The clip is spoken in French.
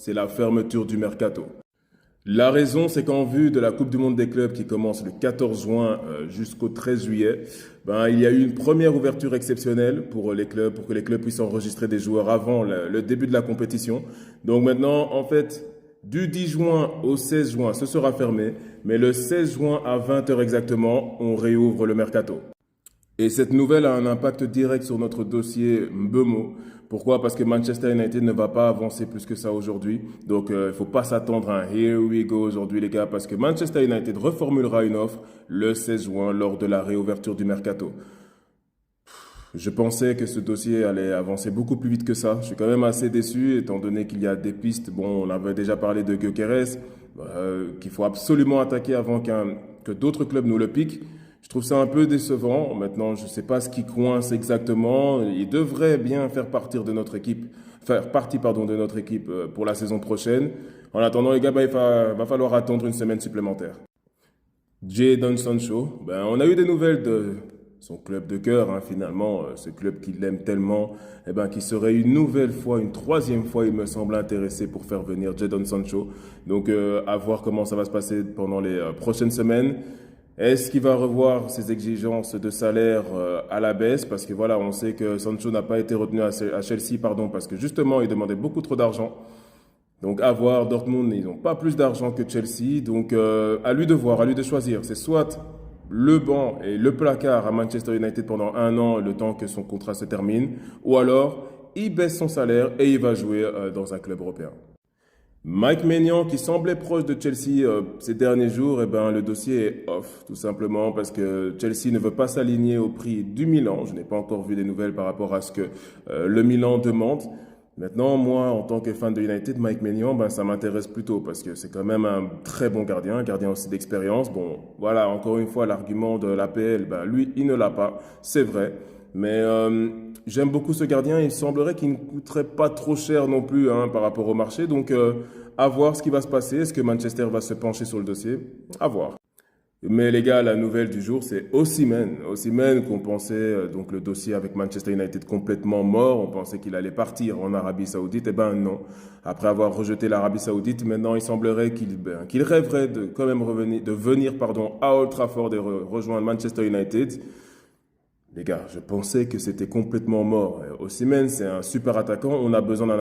c'est la fermeture du mercato. La raison, c'est qu'en vue de la Coupe du Monde des clubs qui commence le 14 juin jusqu'au 13 juillet, il y a eu une première ouverture exceptionnelle pour les clubs, pour que les clubs puissent enregistrer des joueurs avant le début de la compétition. Donc maintenant, en fait, du 10 juin au 16 juin, ce sera fermé, mais le 16 juin à 20 heures exactement, on réouvre le mercato. Et cette nouvelle a un impact direct sur notre dossier Mbeumo. Pourquoi? Parce que Manchester United ne va pas avancer plus que ça aujourd'hui. Donc, il ne faut pas s'attendre à un here we go aujourd'hui, les gars, parce que Manchester United reformulera une offre le 16 juin lors de la réouverture du mercato. Je pensais que ce dossier allait avancer beaucoup plus vite que ça. Je suis quand même assez déçu, étant donné qu'il y a des pistes. Bon, on avait déjà parlé de Gyökeres, qu'il faut absolument attaquer avant que d'autres clubs nous le piquent. Je trouve ça un peu décevant. Maintenant, je ne sais pas ce qui coince exactement. Il devrait bien faire partie de notre équipe pour la saison prochaine. En attendant, les gars, va falloir attendre une semaine supplémentaire. Jadon Sancho, on a eu des nouvelles de son club de cœur, hein, finalement, ce club qui l'aime tellement, qui serait une nouvelle fois, une troisième fois, il me semble, intéressé pour faire venir Jadon Sancho. Donc, à voir comment ça va se passer pendant les prochaines semaines. Est-ce qu'il va revoir ses exigences de salaire à la baisse? Parce que voilà, on sait que Sancho n'a pas été retenu à Chelsea, parce que justement, il demandait beaucoup trop d'argent. Donc à voir, Dortmund, ils n'ont pas plus d'argent que Chelsea. Donc à lui de voir, à lui de choisir. C'est soit le banc et le placard à Manchester United pendant 1 an, le temps que son contrat se termine, ou alors il baisse son salaire et il va jouer dans un club européen. Mike Maignan, qui semblait proche de Chelsea ces derniers jours, le dossier est off, tout simplement parce que Chelsea ne veut pas s'aligner au prix du Milan. Je n'ai pas encore vu des nouvelles par rapport à ce que le Milan demande. Maintenant, moi, en tant que fan de United, Mike Maignan, ça m'intéresse plutôt parce que c'est quand même un très bon gardien, un gardien aussi d'expérience. Bon, voilà, encore une fois, l'argument de l'APL, lui, il ne l'a pas, c'est vrai. Mais j'aime beaucoup ce gardien. Il semblerait qu'il ne coûterait pas trop cher non plus par rapport au marché. Donc, à voir ce qui va se passer. Est-ce que Manchester va se pencher sur le dossier? À voir. Mais les gars, la nouvelle du jour, c'est Osimhen. Osimhen, qu'on pensait, donc le dossier avec Manchester United complètement mort. On pensait qu'il allait partir en Arabie Saoudite. Non. Après avoir rejeté l'Arabie Saoudite, maintenant, il semblerait qu'il rêverait de quand même venir à Old Trafford et rejoindre Manchester United. Les gars, je pensais que c'était complètement mort. Osimhen, c'est un super attaquant. On a besoin d'un